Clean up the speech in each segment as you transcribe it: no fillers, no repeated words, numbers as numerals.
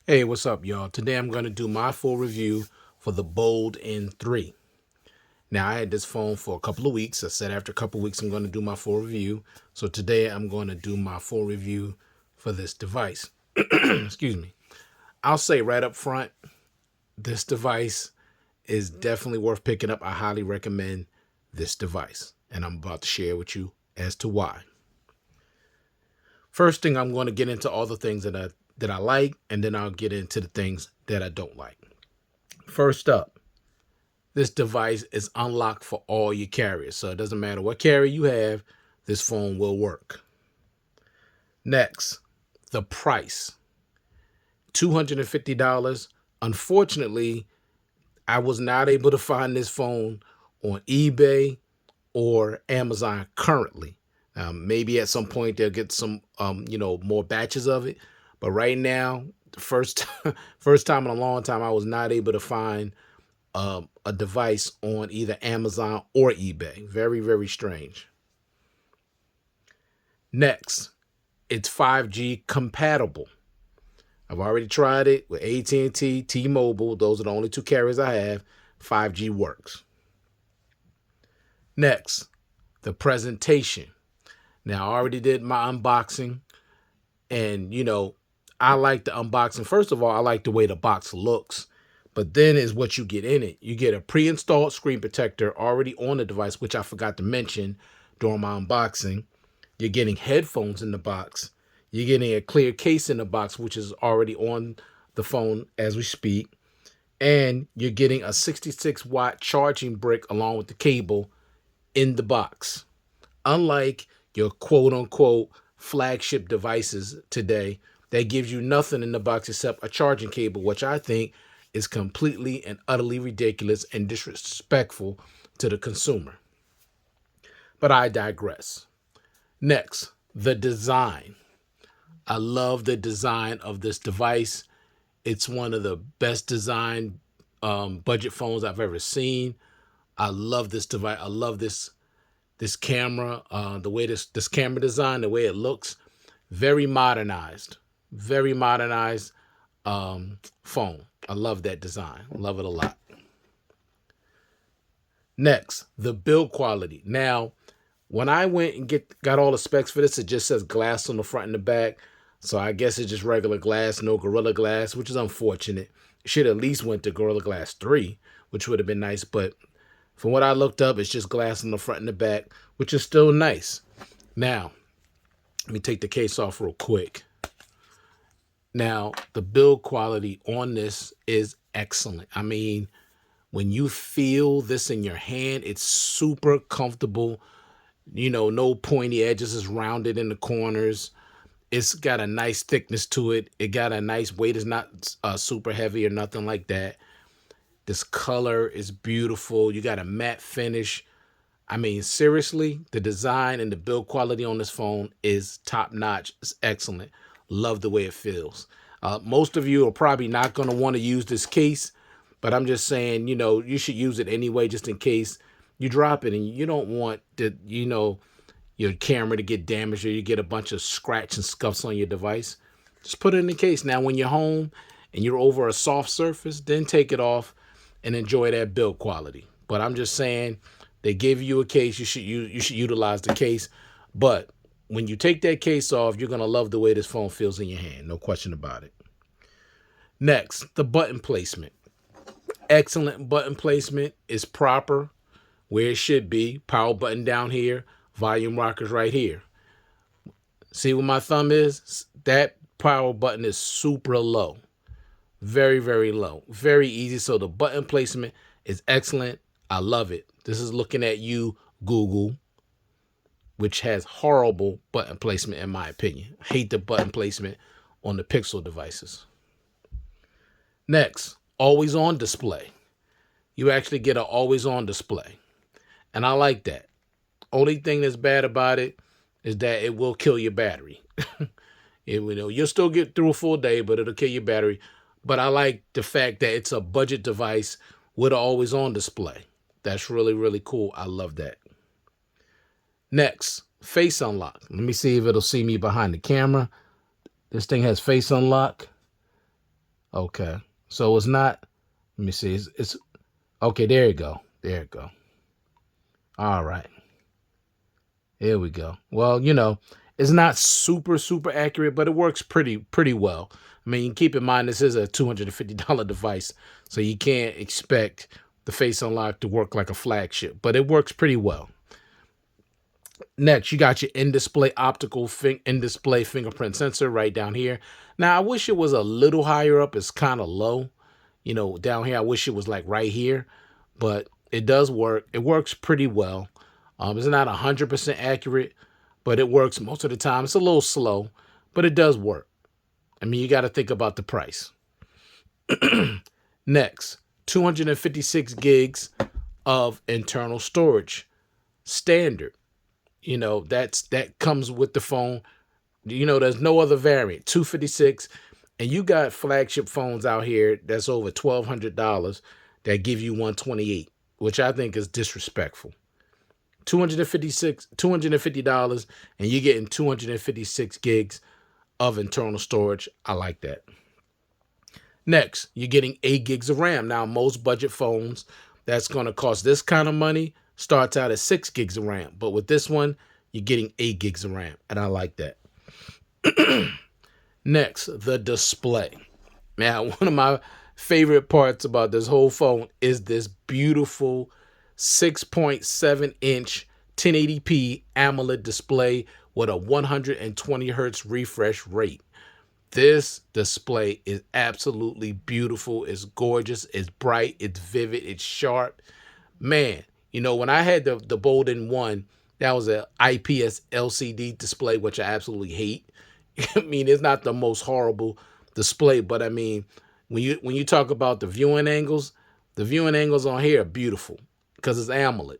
Hey, what's up, y'all? Today I'm going to do my full review for the Bold N3. Now, I had this phone for a couple of weeks. I said after a couple of weeks I'm going to do my full review. So today I'm going to do my full review for this device. Excuse me. I'll say right up front, this device is definitely worth picking up. I highly recommend this device, and I'm about to share with you as to why. First thing, I'm going to get into all the things that I like, and then I'll get into the things that I don't like. First up, this device is unlocked for all your carriers. So it doesn't matter what carrier you have, this phone will work. Next, the price. $250. Unfortunately, I was not able to find this phone on eBay or Amazon currently. Maybe at some point they'll get some, more batches of it. But right now, the first time in a long time, I was not able to find a device on either Amazon or eBay. Very, very strange. Next, it's 5G compatible. I've already tried it with AT&T, T-Mobile. Those are the only two carriers I have. 5G works. Next, the presentation. Now, I already did my unboxing, and I like the unboxing. First of all, I like the way the box looks, but then is what you get in it. You get a pre-installed screen protector already on the device, which I forgot to mention during my unboxing. You're getting headphones in the box. You're getting a clear case in the box, which is already on the phone as we speak. And you're getting a 66-watt charging brick along with the cable in the box. Unlike your quote-unquote flagship devices today, that gives you nothing in the box except a charging cable, which I think is completely and utterly ridiculous and disrespectful to the consumer. But I digress. Next, the design. I love the design of this device. It's one of the best designed budget phones I've ever seen. I love this device. I love this camera, the way this camera design, the way it looks. Very modernized. Very modernized phone. I love that design. Love it a lot. Next, the build quality. Now, when I went and got all the specs for this, it just says glass on the front and the back. So I guess it's just regular glass, no Gorilla Glass, which is unfortunate. It should at least went to Gorilla Glass 3, which would have been nice. But from what I looked up, it's just glass on the front and the back, which is still nice. Now, let me take the case off real quick. Now, the build quality on this is excellent. I mean, when you feel this in your hand, it's super comfortable. No pointy edges, is rounded in the corners. It's got a nice thickness to it. It got a nice weight. It's not super heavy or nothing like that. This color is beautiful. You got a matte finish. I mean, seriously, the design and the build quality on this phone is top notch. It's excellent. Love the way it feels. Most of you are probably not going to want to use this case, but I'm just saying, you should use it anyway, just in case you drop it and you don't want your camera to get damaged or you get a bunch of scratch and scuffs on your device. Just put it in the case. Now, when you're home and you're over a soft surface, then take it off and enjoy that build quality. But I'm just saying, they give you a case. You should utilize the case. But when you take that case off, you're going to love the way this phone feels in your hand. No question about it. Next, the button placement. Excellent button placement. Is proper where it should be. Power button down here. Volume rockers right here. See where my thumb is? That power button is super low. Very, very low. Very easy. So the button placement is excellent. I love it. This is looking at you, Google, which has horrible button placement in my opinion. I hate the button placement on the Pixel devices. Next, always on display. You actually get an always on display. And I like that. Only thing that's bad about it is that it will kill your battery. You'll still get through a full day, but it'll kill your battery. But I like the fact that it's a budget device with an always on display. That's really, really cool. I love that. Next, face unlock. Let me see if it'll see me behind the camera. This thing has face unlock. Okay. So it's not, let me see. It's okay. There you go. There you go. All right. Here we go. Well, it's not super, super accurate, but it works pretty well. I mean, keep in mind, this is a $250 device, so you can't expect the Face Unlock to work like a flagship, but it works pretty well. Next, you got your in-display optical in-display fingerprint sensor right down here. Now, I wish it was a little higher up. It's kind of low. Down here, I wish it was like right here, but it does work. It works pretty well. It's not 100% accurate, but it works most of the time. It's a little slow, but it does work. I mean, you got to think about the price. Next, 256 gigs of internal storage, standard. That comes with the phone. There's no other variant. 256, and you got flagship phones out here that's over $1,200 that give you 128, which I think is disrespectful. $250, and you're getting 256 gigs of internal storage. I like that. Next, you're getting 8 gigs of RAM. Now, most budget phones that's going to cost this kind of money starts out at 6 gigs of RAM. But with this one, you're getting 8 gigs of RAM, and I like that. Next, the display. Now, one of my favorite parts about this whole phone is this beautiful 6.7-inch 1080p AMOLED display with a 120 hertz refresh rate. This display is absolutely beautiful. It's gorgeous. It's bright. It's vivid. It's sharp. Man, when I had the Bolden 1, that was an IPS LCD display, which I absolutely hate. I mean, it's not the most horrible display, but I mean, when you talk about the viewing angles on here are beautiful because it's AMOLED.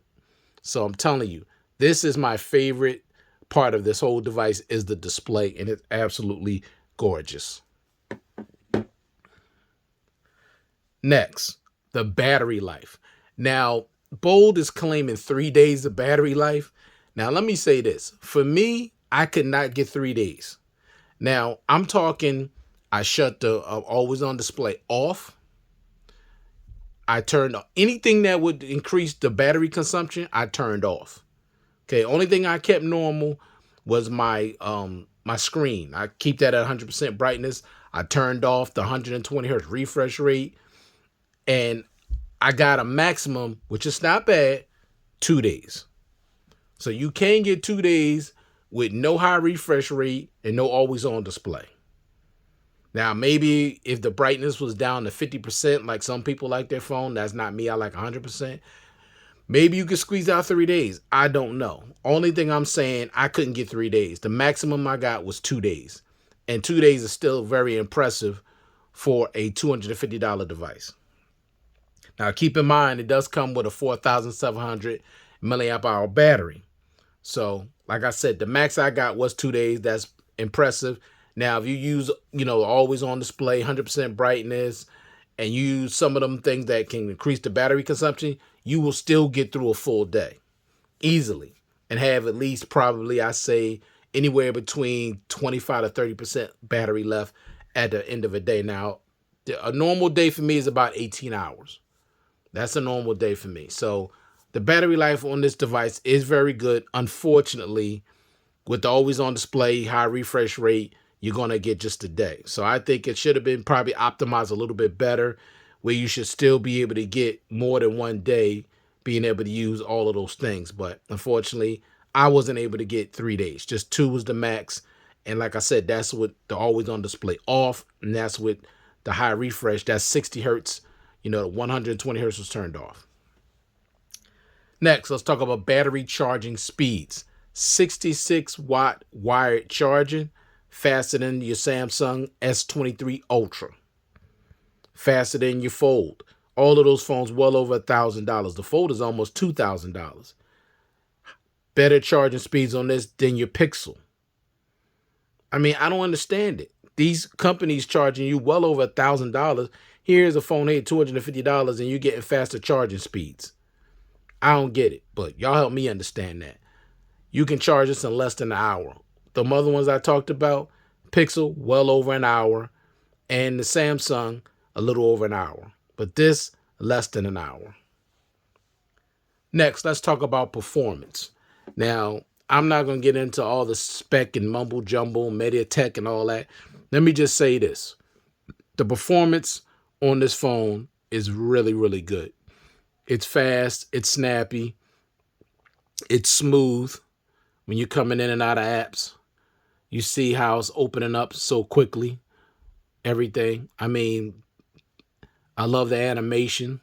So I'm telling you, this is my favorite part of this whole device is the display, and it's absolutely gorgeous. Next, the battery life. Now, Bold is claiming 3 days of battery life. Now, let me say this. For me, I could not get 3 days. Now, I'm talking, I shut the always on display off. I turned anything that would increase the battery consumption, I turned off. Okay, only thing I kept normal was my screen. I keep that at 100% brightness. I turned off the 120 hertz refresh rate, and I got a maximum, which is not bad, 2 days. So you can get 2 days with no high refresh rate and no always on display. Now, maybe if the brightness was down to 50%, like some people like their phone, that's not me. I like 100%. Maybe you could squeeze out 3 days. I don't know. Only thing I'm saying, I couldn't get 3 days. The maximum I got was 2 days. And 2 days is still very impressive for a $250 device. Now, keep in mind, it does come with a 4,700 milliamp hour battery. So, like I said, the max I got was 2 days. That's impressive. Now, if you use, always on display, 100% brightness, and you use some of them things that can increase the battery consumption, you will still get through a full day easily and have at least probably, I say, anywhere between 25 to 30% battery left at the end of a day. Now, a normal day for me is about 18 hours. That's a normal day for me. So the battery life on this device is very good. Unfortunately, with the always on display, high refresh rate, you're going to get just a day. So I think it should have been probably optimized a little bit better, where you should still be able to get more than 1 day being able to use all of those things. But unfortunately, I wasn't able to get 3 days. Just 2 was the max. And like I said, that's with the always on display off. And that's with the high refresh. That's 60 hertz. The 120 hertz was turned off. Next, let's talk about battery charging speeds. 66 watt wired charging, faster than your Samsung S23 Ultra, faster than your Fold. All of those phones well over $1,000. The Fold is almost $2,000. Better charging speeds on this than your Pixel. I mean, I don't understand it. These companies charging you well over $1,000. Here's a phone here, $250, and you're getting faster charging speeds. I don't get it, but y'all help me understand that. You can charge this in less than an hour. The other ones I talked about, Pixel, well over an hour. and the Samsung a little over an hour, but this less than an hour. Next, let's talk about performance. Now, I'm not going to get into all the spec and mumble jumble, MediaTek and all that. Let me just say this. The performance on this phone is really, really good. It's fast, it's snappy, it's smooth. When you're coming in and out of apps, you see how it's opening up so quickly. Everything. I mean, I love the animation.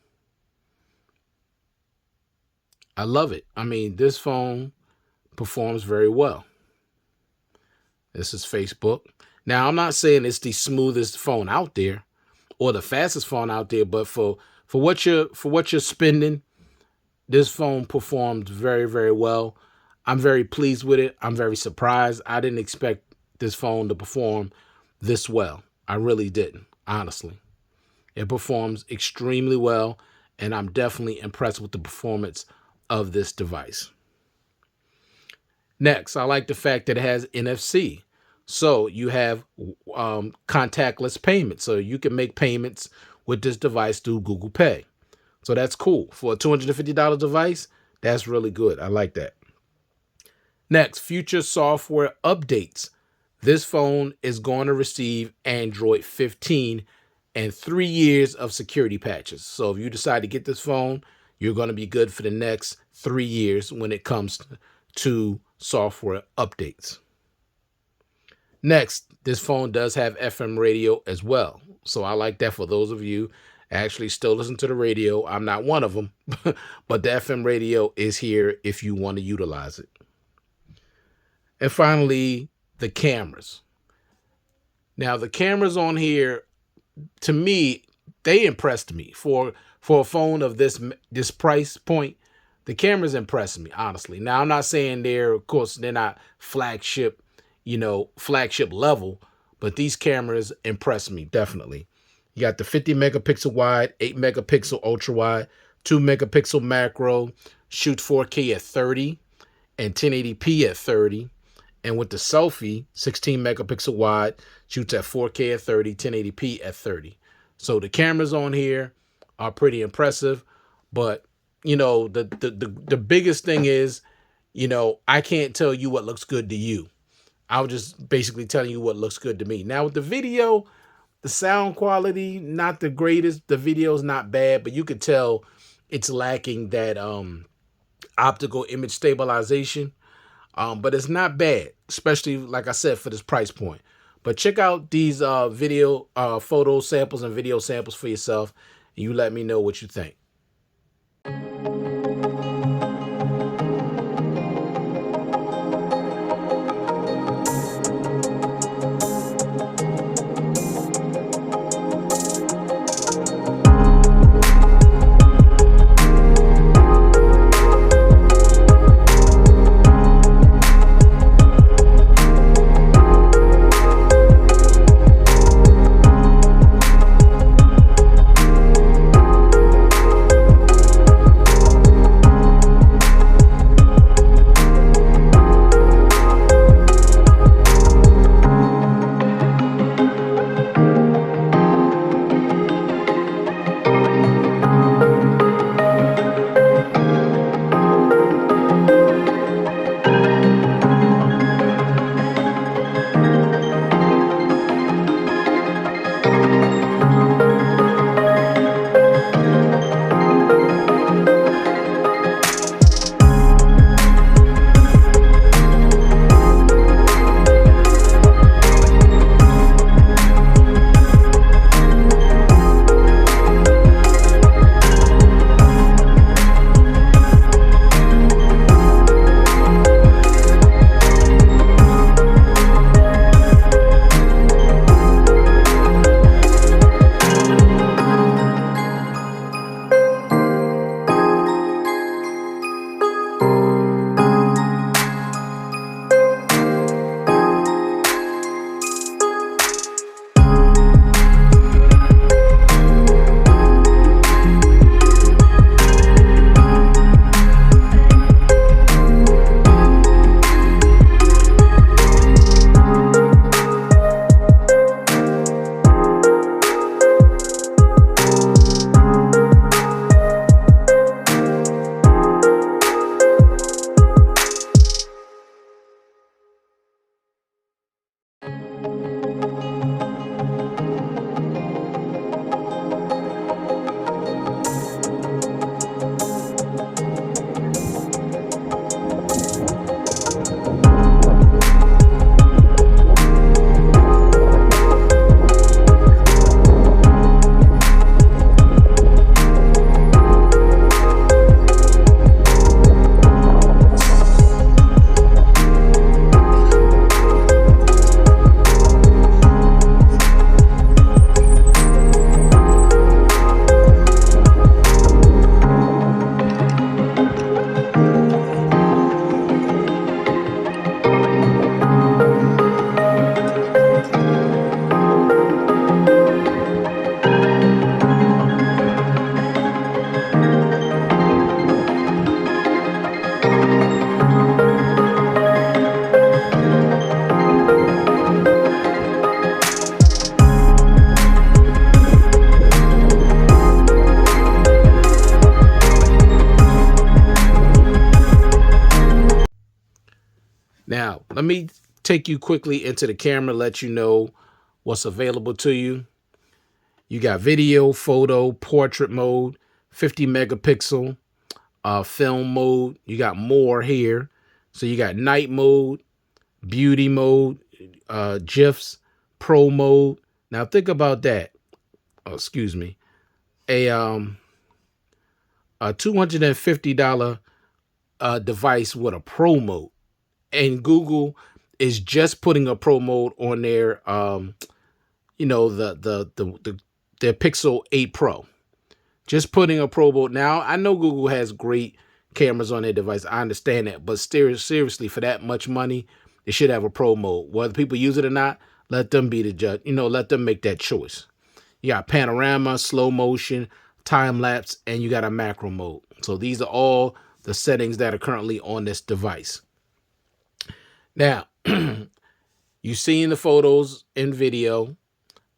I love it. I mean, this phone performs very well. This is Facebook. Now, I'm not saying it's the smoothest phone out there or the fastest phone out there, but for what you're spending, this phone performs very, very well. I'm very pleased with it. I'm very surprised. I didn't expect this phone to perform this well. I really didn't, honestly. It performs extremely well, and I'm definitely impressed with the performance of this device. Next, I like the fact that it has NFC. So you have contactless payments. So you can make payments with this device through Google Pay. So that's cool. For a $250 device, that's really good. I like that. Next, future software updates. This phone is going to receive Android 15 and 3 years of security patches. So if you decide to get this phone, you're going to be good for the next 3 years when it comes to software updates. Next, this phone does have FM radio as well. So I like that for those of you actually still listen to the radio. I'm not one of them, but the FM radio is here if you want to utilize it. And finally, the cameras. Now, the cameras on here, to me, they impressed me. For a phone of this price point, the cameras impressed me, honestly. Now, I'm not saying of course, they're not flagship level, but these cameras impress me, definitely. You got the 50 megapixel wide, 8 megapixel ultra wide, 2 megapixel macro, shoots 4K at 30 and 1080p at 30. And with the selfie, 16 megapixel wide, shoots at 4K at 30, 1080p at 30. So the cameras on here are pretty impressive, but the biggest thing is, I can't tell you what looks good to you. I was just basically telling you what looks good to me. Now with the video, the sound quality, not the greatest. The video is not bad, but you could tell it's lacking that optical image stabilization. But it's not bad, especially, like I said, for this price point. But check out these video photo samples and video samples for yourself, and you let me know what you think. let me take you quickly into the camera, let you know what's available to you. You got video, photo, portrait mode, 50 megapixel, film mode. You got more here. So you got night mode, beauty mode, GIFs, pro mode. Now think about that. Oh, excuse me. A $250 device with a pro mode, and Google is just putting a pro mode on their you know, their Pixel 8 Pro. Just putting a pro mode. Now I know Google has great cameras on their device. I understand that, but seriously, for that much money, they should have a pro mode. Whether people use it or not, let them be the judge. You know, let them make that choice. You got panorama, slow motion, time lapse, and you got a macro mode. So these are all the settings that are currently on this device. Now, you've seen the photos and video.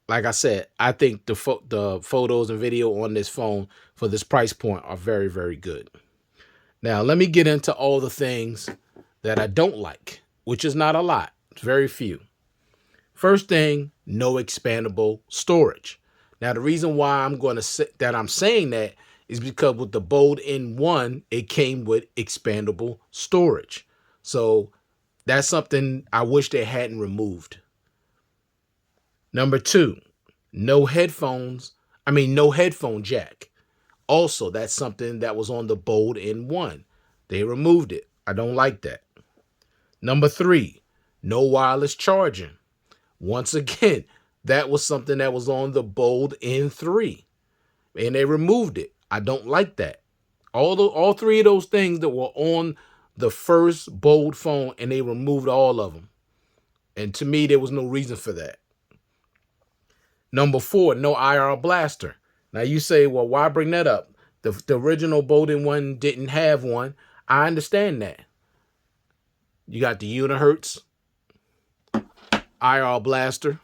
Like I said, I think the photos and video on this phone for this price point are very, very good. Now, let me get into all the things that I don't like, which is not a lot. It's very few. First thing, no expandable storage. Now, the reason why I'm saying that is because with the Bold N1, it came with expandable storage. So that's something I wish they hadn't removed. Number two, no headphone jack. Also, that's something that was on the Bold N1. They removed it. I don't like that. Number three, no wireless charging. Once again, that was something that was on the Bold N3, and they removed it. I don't like that. All three of those things that were on the first Bold phone, and they removed all of them. And to me, there was no reason for that. Number four, no IR blaster. Now you say, well, why bring that up? The original Bold N1 didn't have one. I understand that. You got the Unihertz IR blaster.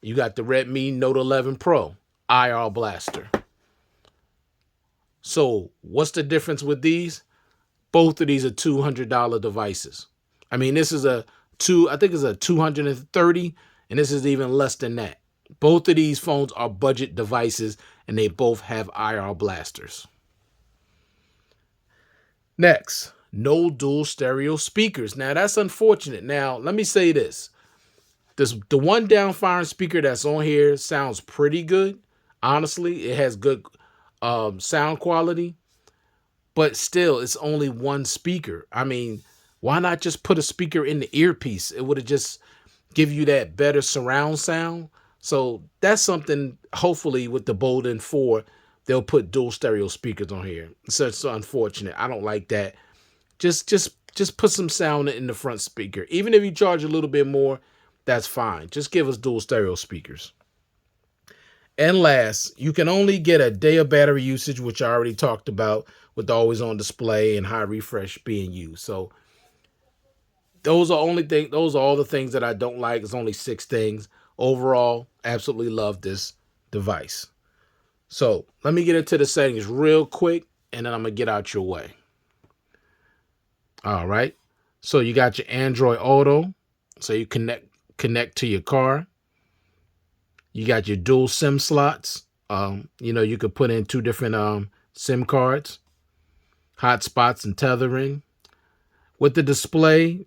You got the Redmi Note 11 Pro IR blaster. So what's the difference with these? Both of these are $200 devices. I mean, this is I think it's a $230, and this is even less than that. Both of these phones are budget devices, and they both have IR blasters. Next, no dual stereo speakers. Now, that's unfortunate. Now, let me say this. The one down-firing speaker that's on here sounds pretty good. Honestly, it has good sound quality. But still, it's only one speaker. I mean, why not just put a speaker in the earpiece? It would have just give you that better surround sound. So that's something, hopefully, with the Bold N4, they'll put dual stereo speakers on here. So it's unfortunate. I don't like that. Just put some sound in the front speaker. Even if you charge a little bit more, that's fine. Just give us dual stereo speakers. And last, you can only get a day of battery usage, which I already talked about, with the always on display and high refresh being used. So those are all the things that I don't like. It's only 6 things. Overall, absolutely love this device. So let me get into the settings real quick, and then I'm going to get out your way. All right. So you got your Android Auto. So you connect to your car. You got your dual SIM slots. You could put in 2 different SIM cards, hotspots and tethering. With the display,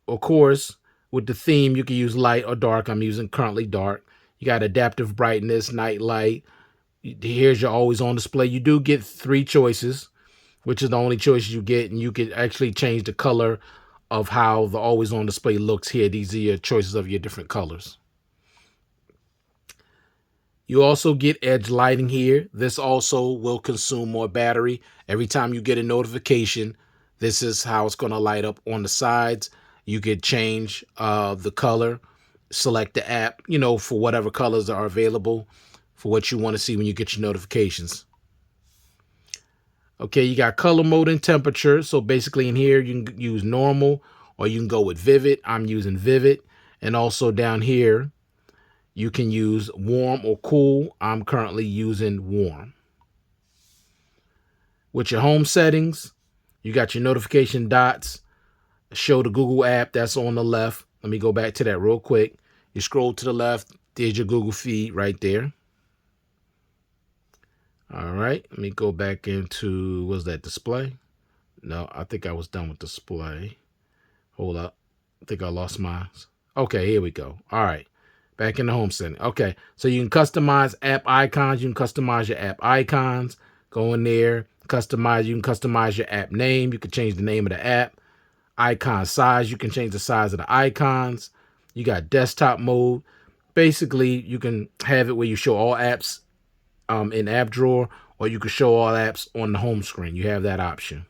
of course, with the theme, you can use light or dark. I'm using currently dark. You got adaptive brightness, night light. Here's your always on display. You do get 3 choices, which is the only choice you get. And you can actually change the color of how the always on display looks here. These are your choices of your different colors. You also get edge lighting here. This also will consume more battery. Every time you get a notification, this is how it's going to light up on the sides. You could change the color, select the app, for whatever colors are available for what you want to see when you get your notifications. Okay, you got color mode and temperature. So basically in here, you can use normal or you can go with vivid. I'm using vivid. And also down here, you can use warm or cool. I'm currently using warm. With your home settings, you got your notification dots. show the Google app that's on the left. Let me go back to that real quick. You scroll to the left, there's your Google feed right there. All right, let me go back into, was that display? No, I think I was done with display. Hold up. I think I lost mine. Okay, here we go. All right, back in the home setting. Okay, so you can customize app icons. You can customize your app icons. Go in there, customize. You can customize your app name. You can change the name of the app. Icon size. You can change the size of the icons. You got desktop mode. Basically, you can have it where you show all apps in app drawer, or you can show all apps on the home screen. You have that option.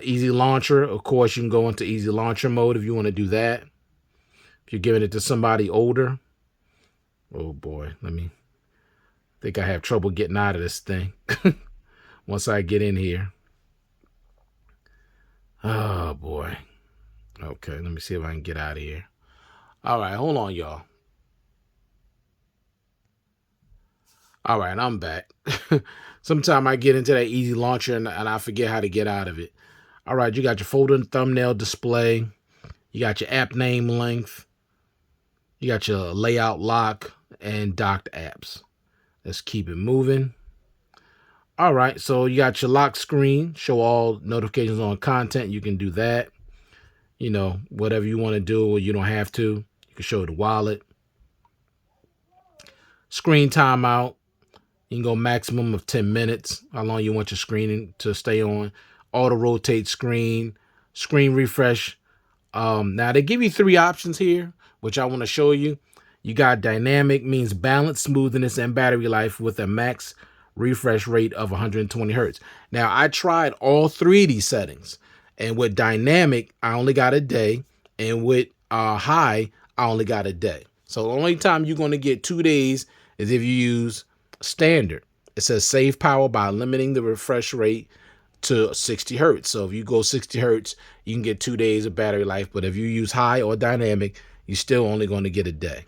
Easy launcher, of course, you can go into easy launcher mode if you want to do that. If you're giving it to somebody older. Oh boy, I think I have trouble getting out of this thing once I get in here. Oh boy. Okay, let me see if I can get out of here. All right, hold on, y'all. All right, I'm back. Sometimes I get into that easy launcher and I forget how to get out of it. All right, you got your folder and thumbnail display. You got your app name length. You got your layout lock and docked apps. Let's keep it moving. All right, so you got your lock screen. Show all notifications on content. You can do that. You know, whatever you want to do, or you don't have to. You can show the wallet. Screen timeout. You can go maximum of 10 minutes, how long you want your screen to stay on. Auto rotate screen, screen refresh. Now they give you 3 options here, which I want to show you. You got dynamic, means balance, smoothness, and battery life with a max refresh rate of 120 hertz. Now I tried all 3 of these settings, and with dynamic, I only got a day, and with high, I only got a day. So the only time you're going to get 2 days is if you use standard. It says save power by limiting the refresh rate to 60 hertz. So if you go 60 hertz, you can get 2 days of battery life. But if you use high or dynamic, you're still only going to get a day.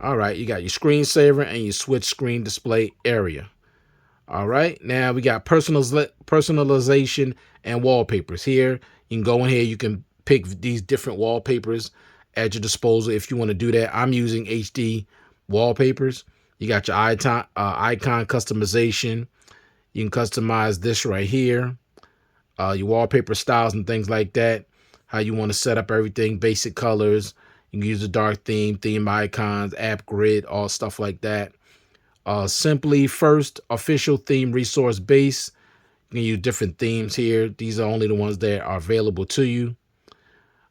All right, you got your screensaver and your switch screen display area. All right, now we got personalization and wallpapers. Here, you can go in here, you can pick these different wallpapers at your disposal if you want to do that. I'm using HD wallpapers. You got your icon customization. You can customize this right here. Your wallpaper styles and things like that. How you want to set up everything, basic colors. You can use a dark theme icons, app grid, all stuff like that. Simply first, official theme resource base. You can use different themes here. These are only the ones that are available to you.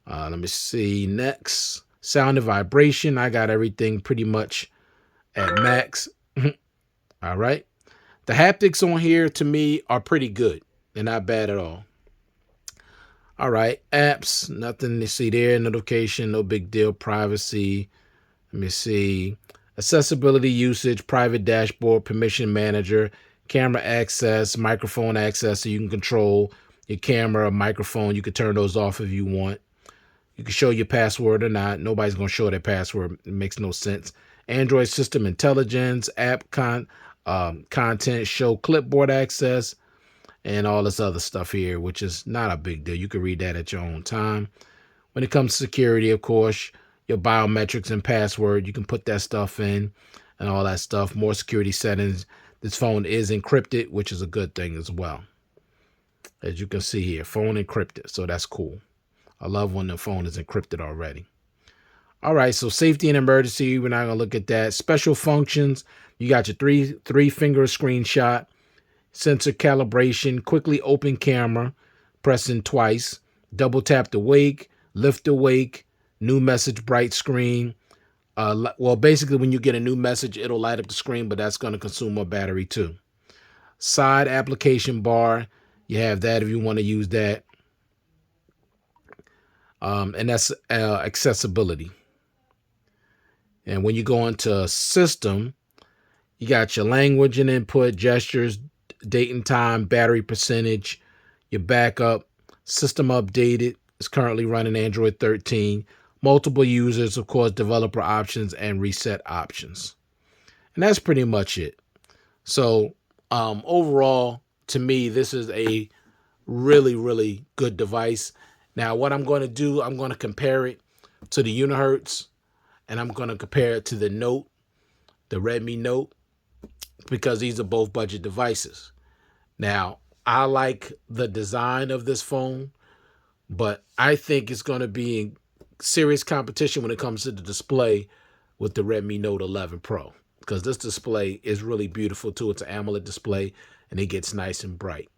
Let me see. Next, sound and vibration. I got everything pretty much at max. All right. The haptics on here to me are pretty good. They're not bad at all. All right. Apps, nothing to see there. Notification, no big deal. Privacy. Let me see. Accessibility, usage, private dashboard, permission manager, camera access, microphone access, so you can control your camera, microphone. You can turn those off if you want. You can show your password or not. Nobody's going to show their password. It makes no sense. Android system intelligence, app content, show clipboard access, and all this other stuff here, which is not a big deal. You can read that at your own time. When it comes to security, of course, your biometrics and password, you can put that stuff in and all that stuff. More security settings. This phone is encrypted, which is a good thing as well. As you can see here, phone encrypted, so that's cool. I love when the phone is encrypted already. All right, so safety and emergency, we're not going to look at that. Special functions, you got your three finger screenshot, sensor calibration, quickly open camera, pressing twice, double tap to wake, lift to wake, new message bright screen. Well, basically when you get a new message, it'll light up the screen, but that's going to consume more battery too. Side application bar, you have that if you want to use that. And that's accessibility. And when you go into system, you got your language and input, gestures, date and time, battery percentage, your backup, system updated. It's currently running Android 13. Multiple users, of course, developer options and reset options. And that's pretty much it. So overall, to me, this is a Really, really good device. Now, what I'm going to do, I'm going to compare it to the Unihertz, and I'm going to compare it to the Note, the Redmi Note, because these are both budget devices. Now, I like the design of this phone, but I think it's going to be in serious competition when it comes to the display with the Redmi Note 11 Pro, because this display is really beautiful too. It's an AMOLED display, and it gets nice and bright.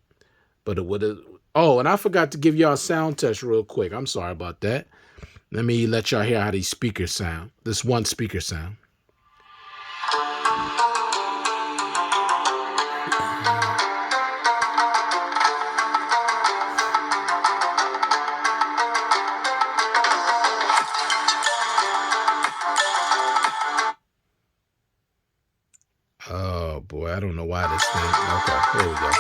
But it would have. Oh, and I forgot to give y'all a sound test real quick. I'm sorry about that. Let me let y'all hear how these speakers sound. This one speaker sound. Oh boy, I don't know why this thing. Okay, here we go.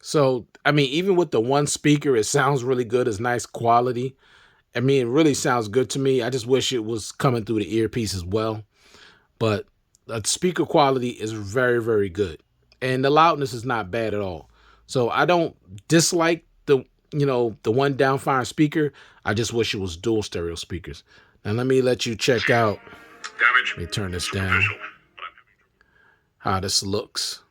So, I mean, even with the one speaker, it sounds really good. It's nice quality. I mean, it really sounds good to me. I just wish it was coming through the earpiece as well. But the speaker quality is very, very good. And the loudness is not bad at all. So I don't dislike the one downfiring speaker. I just wish it was dual stereo speakers. Now let me let you check out. Let me turn this down. How this looks.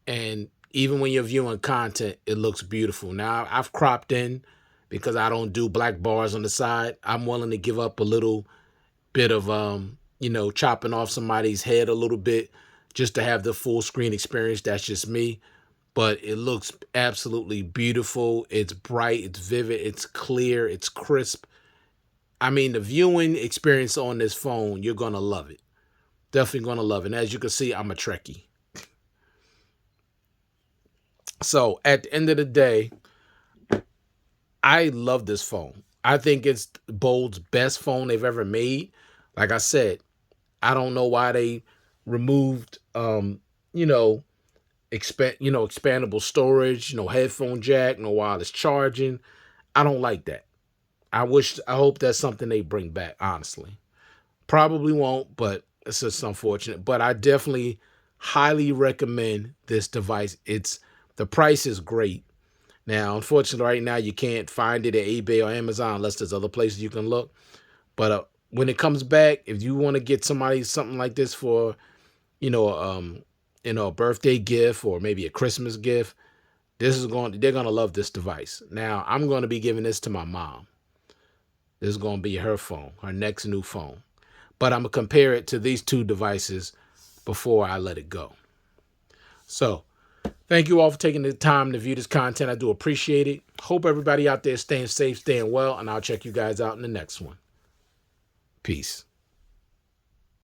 And even when you're viewing content, it looks beautiful. Now I've cropped in because I don't do black bars on the side. I'm willing to give up a little bit of chopping off somebody's head a little bit just to have the full screen experience. That's just me. But it looks absolutely beautiful. It's bright, it's vivid, it's clear, it's crisp. I mean, the viewing experience on this phone, you're going to love it. Definitely going to love it. And as you can see, I'm a Trekkie. So at the end of the day, I love this phone. I think it's Bold's best phone they've ever made. Like I said, I don't know why they removed, expandable storage, no headphone jack, no wireless charging. I don't like that. I hope that's something they bring back, honestly. Probably won't, but it's just unfortunate. But I definitely highly recommend this device. The price is great. Now, unfortunately, right now you can't find it at eBay or Amazon unless there's other places you can look. But when it comes back, if you want to get somebody something like this for, a birthday gift or maybe a Christmas gift, they're gonna love this device. Now, I'm going to be giving this to my mom. This is going to be her phone, her next new phone. But I'm going to compare it to these two devices before I let it go. So, thank you all for taking the time to view this content. I do appreciate it. Hope everybody out there is staying safe, staying well, and I'll check you guys out in the next one. Peace.